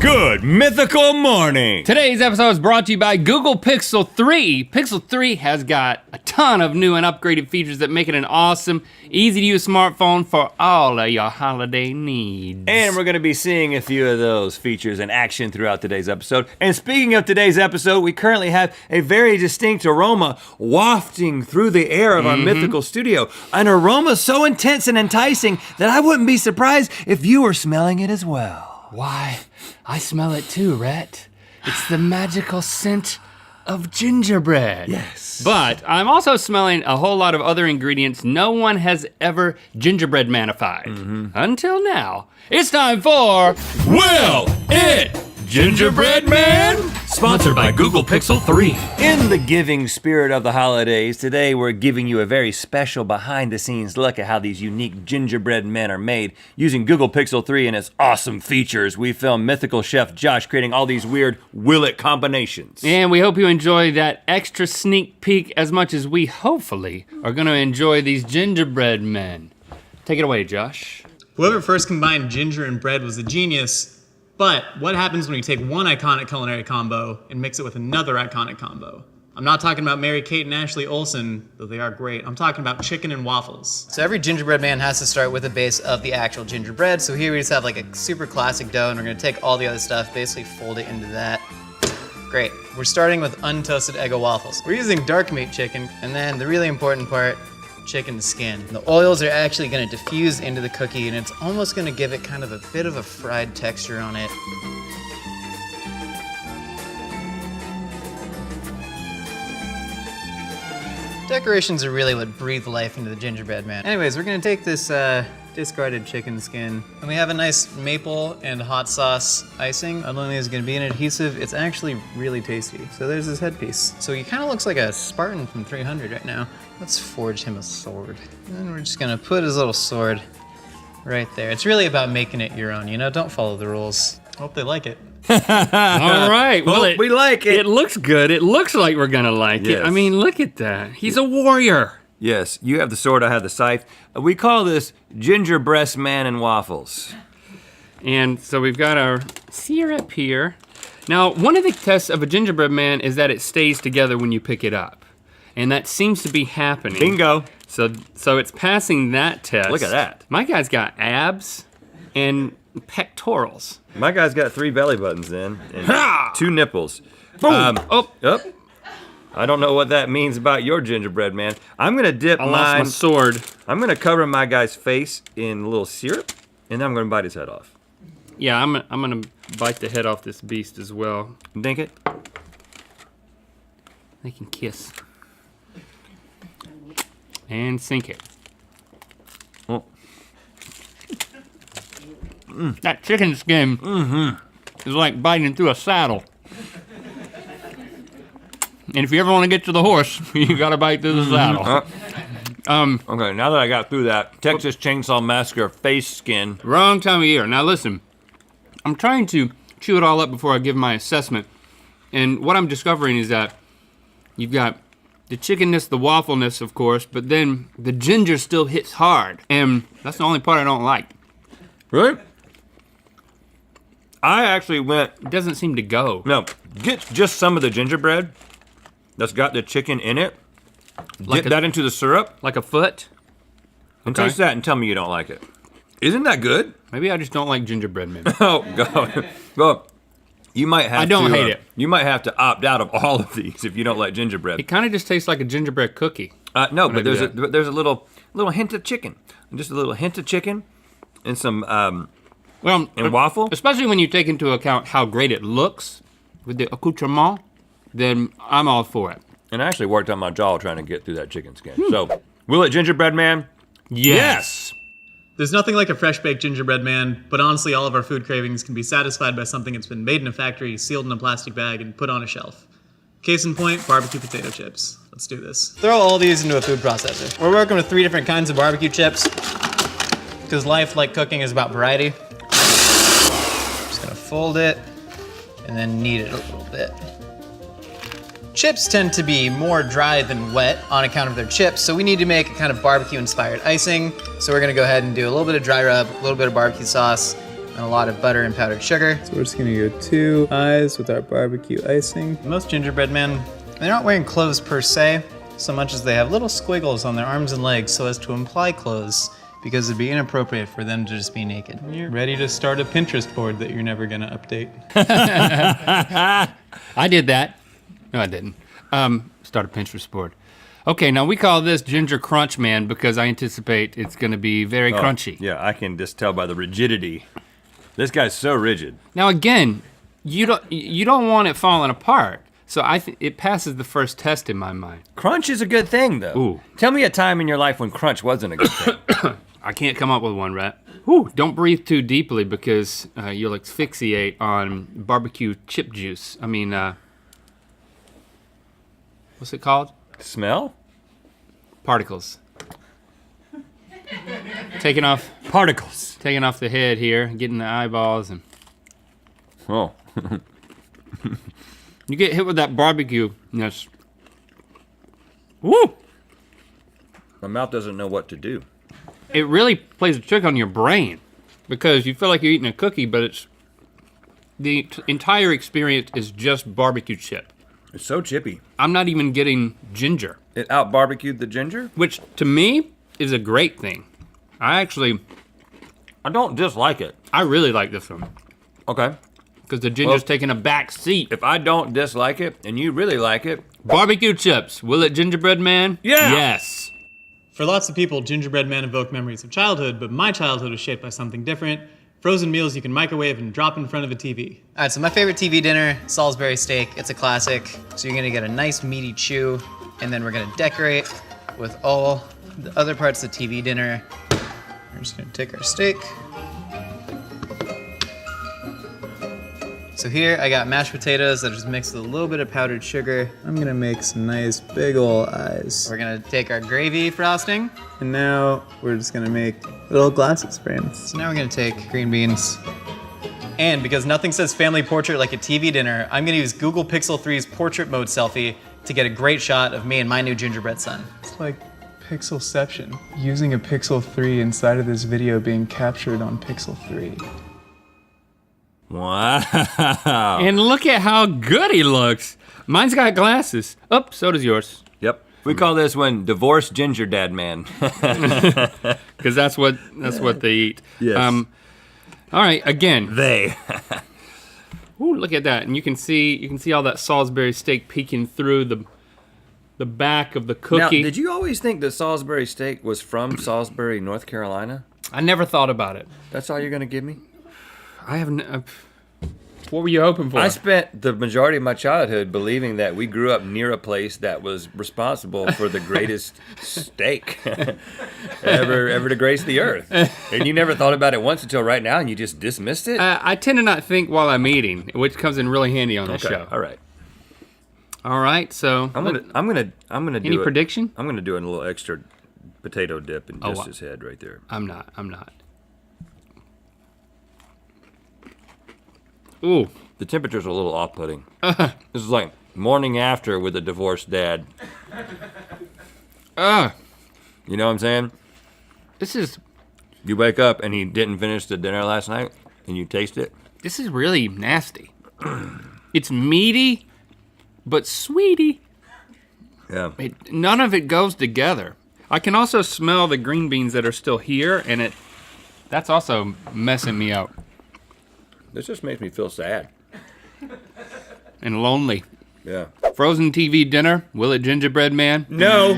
Good mythical morning. Today's episode is brought to you by Google Pixel 3. Pixel 3 has got a ton of new and upgraded features that make it an awesome, easy-to-use smartphone for all of your holiday needs. And we're gonna be seeing a few of those features in action throughout today's episode. And speaking of today's episode, we currently have a very distinct aroma wafting through the air of our Mythical studio. An aroma so intense and enticing that I wouldn't be surprised if you were smelling it as well. Why, I smell it too, Rhett. It's the magical scent of gingerbread. Yes. But I'm also smelling a whole lot of other ingredients no one has ever gingerbread manified. Until now. It's time for Will It Gingerbread Man? Sponsored by Google Pixel 3. In the giving spirit of the holidays, today we're giving you a very special behind-the-scenes look at how these unique gingerbread men are made. Using Google Pixel 3 and its awesome features, we filmed Mythical Chef Josh creating all these weird Will It combinations. And we hope you enjoy that extra sneak peek as much as we hopefully are gonna enjoy these gingerbread men. Take it away, Josh. Whoever first combined ginger and bread was a genius, but what happens when you take one iconic culinary combo and mix it with another iconic combo? I'm not talking about Mary-Kate and Ashley Olsen, though they are great. I'm talking about chicken and waffles. So every gingerbread man has to start with a base of the actual gingerbread. So here we just have like a super classic dough, and we're gonna take all the other stuff, basically fold it into that. Great. We're starting with untoasted Eggo waffles. We're using dark meat chicken, and then the really important part, chicken skin. The oils are actually gonna diffuse into the cookie, and it's almost gonna give it kind of a bit of a fried texture on it. Decorations are really what breathe life into the gingerbread man. Anyways, we're gonna take this discarded chicken skin, and we have a nice maple and hot sauce icing. Not only is it gonna be an adhesive, it's actually really tasty. So there's this headpiece. So he kind of looks like a Spartan from 300 right now. Let's forge him a sword. And we're just gonna put his little sword right there. It's really about making it your own, you know? Don't follow the rules. Hope they like it. All right, well, we like it. It looks good. It looks like we're gonna like it. Yes. I mean, look at that. He's a warrior. Yes, you have the sword, I have the scythe. We call this ginger breast man and waffles. And so we've got our syrup here. Now, one of the tests of a gingerbread man is that it stays together when you pick it up. And that seems to be happening. Bingo. So it's passing that test. Look at that. My guy's got abs and pectorals. My guy's got 3 belly buttons then, and Ha! 2 nipples. Boom. Oh. I don't know what that means about your gingerbread man. I'm gonna dip I lost my sword. I'm gonna cover my guy's face in a little syrup, and then I'm gonna bite his head off. Yeah, I'm gonna bite the head off this beast as well. Dink it. They can kiss. And sink it. Oh. That chicken skin is like biting through a saddle. And if you ever want to get to the horse, you gotta bite through the saddle. Okay, now that I got through that, Texas Chainsaw Massacre face skin. Wrong time of year. Now listen, I'm trying to chew it all up before I give my assessment. And what I'm discovering is that you've got the chickenness, the waffleness, of course, but then the ginger still hits hard. And that's the only part I don't like. Really? I actually went, It doesn't seem to go. no, get just some of the gingerbread that's got the chicken in it, dip that into the syrup, Like a foot? and Okay. taste that and tell me you don't like it. Isn't that good? Maybe I just don't like gingerbread, maybe. Oh, God. Well, you might have I don't to, hate it. You might have to opt out of all of these if you don't like gingerbread. It kind of just tastes like a gingerbread cookie. No, When I but do there's a little hint of chicken. Just a little hint of chicken and some Well, and waffle. especially when you take into account how great it looks with the accoutrement, then I'm all for it. And I actually worked on my jaw trying to get through that chicken skin. So, will it gingerbread man? Yes. There's nothing like a fresh baked gingerbread man, but honestly all of our food cravings can be satisfied by something that's been made in a factory, sealed in a plastic bag, and put on a shelf. Case in point, barbecue potato chips. Let's do this. Throw all these into a food processor. We're working with 3 different kinds of barbecue chips, because life, like cooking, is about variety. Just gonna fold it, and then knead it a little bit. Chips tend to be more dry than wet on account of their chips, so we need to make a kind of barbecue-inspired icing. So we're gonna go ahead and do a little bit of dry rub, a little bit of barbecue sauce, and a lot of butter and powdered sugar. So we're just gonna go 2 eyes with our barbecue icing. Most gingerbread men, they're not wearing clothes per se, so much as they have little squiggles on their arms and legs so as to imply clothes, because it'd be inappropriate for them to just be naked. You're ready to start a Pinterest board that you're never gonna update. I did that. No, I didn't. Start a Pinterest board. Okay, now we call this Ginger Crunch Man because I anticipate it's gonna be very crunchy. Yeah, I can just tell by the rigidity. This guy's so rigid. Now again, you don't want it falling apart. So I think it passes the first test in my mind. Crunch is a good thing, though. Ooh. Tell me a time in your life when crunch wasn't a good thing. I can't come up with one, Rhett. Whew. Don't breathe too deeply because you'll asphyxiate on barbecue chip juice. I mean, what's it called? Smell? Particles. Taking off the head here, getting the eyeballs, and Oh. you get hit with that barbecue. Yes. Woo! My mouth doesn't know what to do. It really plays a trick on your brain because you feel like you're eating a cookie, but it's the entire experience is just barbecue chip. It's so chippy. I'm not even getting ginger, It out barbecued the ginger? which to me is a great thing. I don't dislike it. really like this one Okay. because the ginger's Well- taking a back seat. If I don't dislike it and you really like it, Barbecue chips, will it gingerbread man? Yeah. Yes. For lots of people, gingerbread men evoke memories of childhood, but my childhood was shaped by something different. Frozen meals you can microwave and drop in front of a TV. All right, so my favorite TV dinner, Salisbury steak. It's a classic. So you're gonna get a nice meaty chew, and then we're gonna decorate with all the other parts of the TV dinner. We're just gonna take our steak. So here I got mashed potatoes that are just mixed with a little bit of powdered sugar. I'm gonna make some nice big ol' eyes. We're gonna take our gravy frosting, and now we're just gonna make little glasses frames. So now we're gonna take green beans. And because nothing says family portrait like a TV dinner, I'm gonna use Google Pixel 3's portrait mode selfie to get a great shot of me and my new gingerbread son. It's like Pixelception, using a Pixel 3 inside of this video being captured on Pixel 3. wow. And look at how good he looks. Mine's got glasses. Oh, so does yours. Yep. We call this one divorced ginger dad man. Because that's what they eat. Yes. All right, again. They. Ooh, look at that. And you can see all that Salisbury steak peeking through the back of the Now, cookie. did you always think that Salisbury steak was from Salisbury, North Carolina? I never thought about it. That's all you're gonna give me? I haven't. What were you hoping for? I spent the majority of my childhood believing that we grew up near a place that was responsible for the greatest steak ever to grace the earth. And you never thought about it once until right now, and you just dismissed it? I tend to not think while I'm eating, which comes in really handy on this Okay, show. all right. All right, so I'm gonna do any it. prediction? I'm gonna do a little extra potato dip in just wow. his head right there. I'm not. Ooh, The temperature's a little off-putting. This is like morning after with a divorced dad. You know what I'm saying? this is You wake up and he didn't finish the dinner last night, and you taste it. really nasty. It's meaty, but sweety. Yeah. None of it goes together. I can also smell the green beans that are still here, and that's also messing me up This just makes me feel sad. and lonely. Yeah. Frozen TV dinner, will it gingerbread man? No.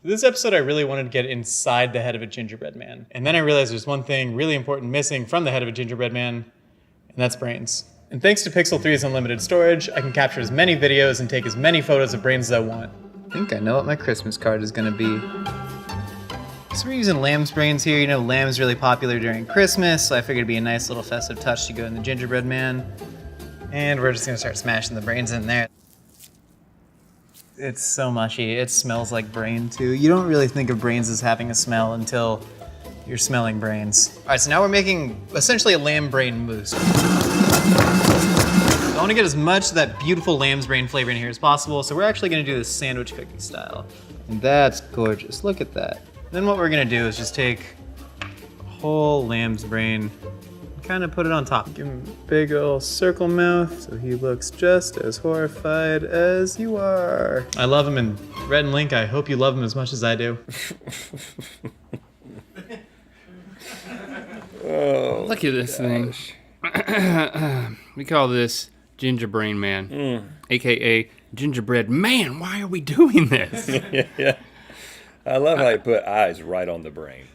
For this episode, I really wanted to get inside the head of a gingerbread man. And then I realized there's one thing really important missing from the head of a gingerbread man, and that's brains. And thanks to Pixel 3's unlimited storage, I can capture as many videos and take as many photos of brains as I want. I think I know what my Christmas card is gonna be. So we're using lamb's brains here. You know, lamb's really popular during Christmas, so I figured it'd be a nice little festive touch to go in the gingerbread man. And we're just gonna start smashing the brains in there. It's so mushy. It smells like brain too. You don't really think of brains as having a smell until you're smelling brains. All right, so now we're making essentially a lamb brain mousse. I want to get as much of that beautiful lamb's brain flavor in here as possible, so we're actually gonna do this sandwich cookie style. And that's gorgeous, look at that. Then what we're gonna do is just take a whole lamb's brain, kind of put it on top. Give him a big old circle mouth so he looks just as horrified as you are. I love him, and Rhett and Link, I hope you love him as much as I do. Look at this thing. We call this Gingerbread Man, aka Gingerbread Man. Why are we doing this? Yeah. I love how you put eyes right on the brain.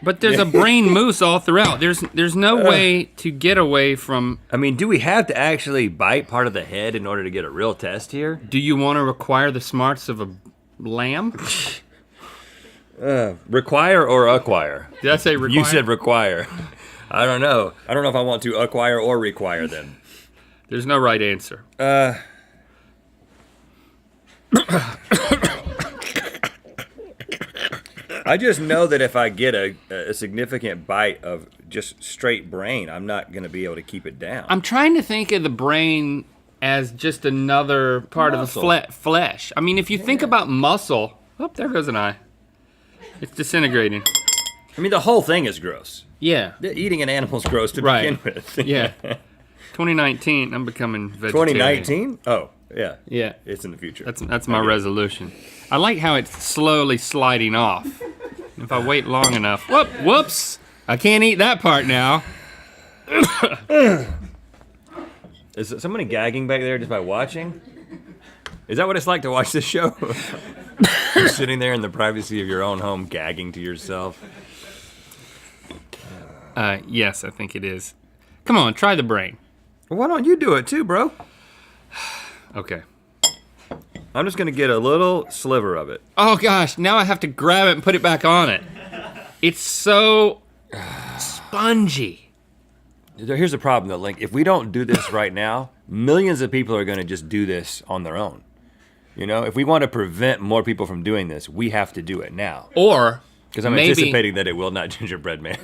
But there's a brain mousse all throughout. There's no way to get away from. I mean, do we have to actually bite part of the head in order to get a real test here? Do you want to require the smarts of a lamb? Require or acquire? Did I say require? You said require. I don't know. I don't know if I want to acquire or require them. There's no right answer. I just know that if I get a significant bite of just straight brain, I'm not going to be able to keep it down. I'm trying to think of the brain as just another part Muscle. of the flesh. I mean, if you think about muscle, oh, there goes an eye. It's disintegrating. I mean, the whole thing is gross. Yeah. Eating an animal's gross to Right. begin with. Yeah. 2019, I'm becoming vegetarian. 2019? Oh, yeah. Yeah. It's in the future. That's my resolution. I like how it's slowly sliding off. If I wait long enough, whoops! I can't eat that part now. Is somebody gagging back there just by watching? Is that what it's like to watch this show? You're sitting there in the privacy of your own home gagging to yourself. Yes, I think it is. Come on, try the brain. Well, why don't you do it too, bro? Okay. I'm just gonna get a little sliver of it. Oh gosh, now I have to grab it and put it back on it. It's so spongy. Here's the problem though, Link. If we don't do this right now, millions of people are gonna just do this on their own. You know, if we want to prevent more people from doing this, we have to do it now. Or Because I'm anticipating that it will not Gingerbread Man.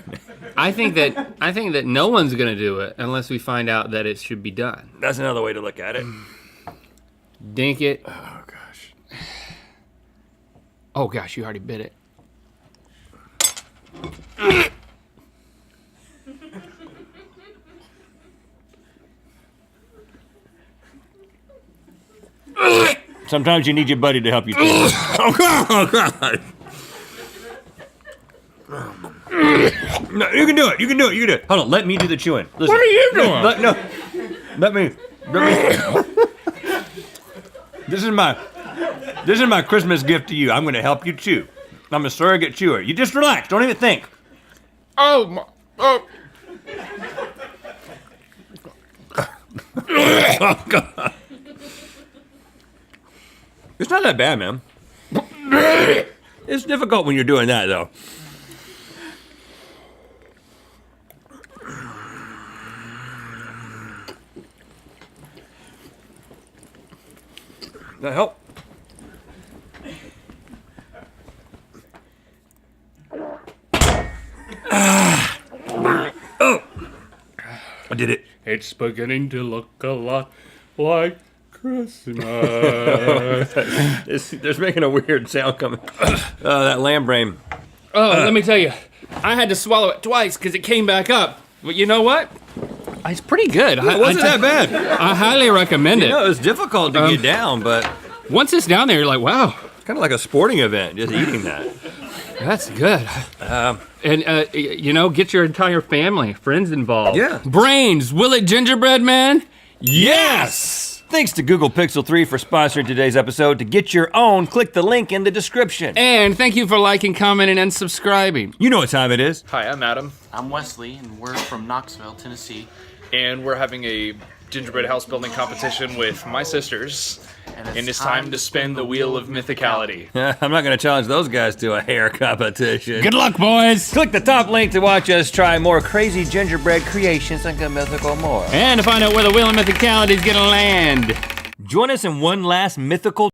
I think that no one's gonna do it unless we find out that it should be done. That's another way to look at it. Dink it. Oh gosh. Oh gosh, you already bit it. Sometimes you need your buddy to help you. Oh God! Oh God! No, you can do it. You can do it. You can do it. Hold on. Let me do the chewing. Listen. What are you doing? Let me. This is my Christmas gift to you. I'm going to help you chew. I'm a surrogate chewer. You just relax. Don't even think. Oh God. It's not that bad, man. It's difficult when you're doing that, though. That help? Oh! I did it. It's beginning to look a lot like Christmas. There's making a weird sound coming. That lamb brain. Oh, let me tell you, I had to swallow it twice because it came back up. But you know what? It's pretty good. It wasn't that bad. I highly recommend it. You know, it was difficult to get down, but Once it's down there, you're like, wow, it's kind of like a sporting event, just eating that. that's good. And you know, get your entire family, friends involved. Yeah. Brains, will it Gingerbread Man? Yes! Thanks to Google Pixel 3 for sponsoring today's episode. To get your own, click the link in the description. And thank you for liking, commenting, and subscribing. You know what time it is. Hi, I'm Adam, I'm Wesley, and we're from Knoxville, Tennessee. and we're having a gingerbread house building competition with my sisters, and it's time to spin the wheel of mythicality. I'm not going to challenge those guys to a hair competition. Good luck, boys! Click the top link to watch us try more crazy gingerbread creations and mythical more. And to find out where the wheel of mythicality is gonna land. Join us in one last mythical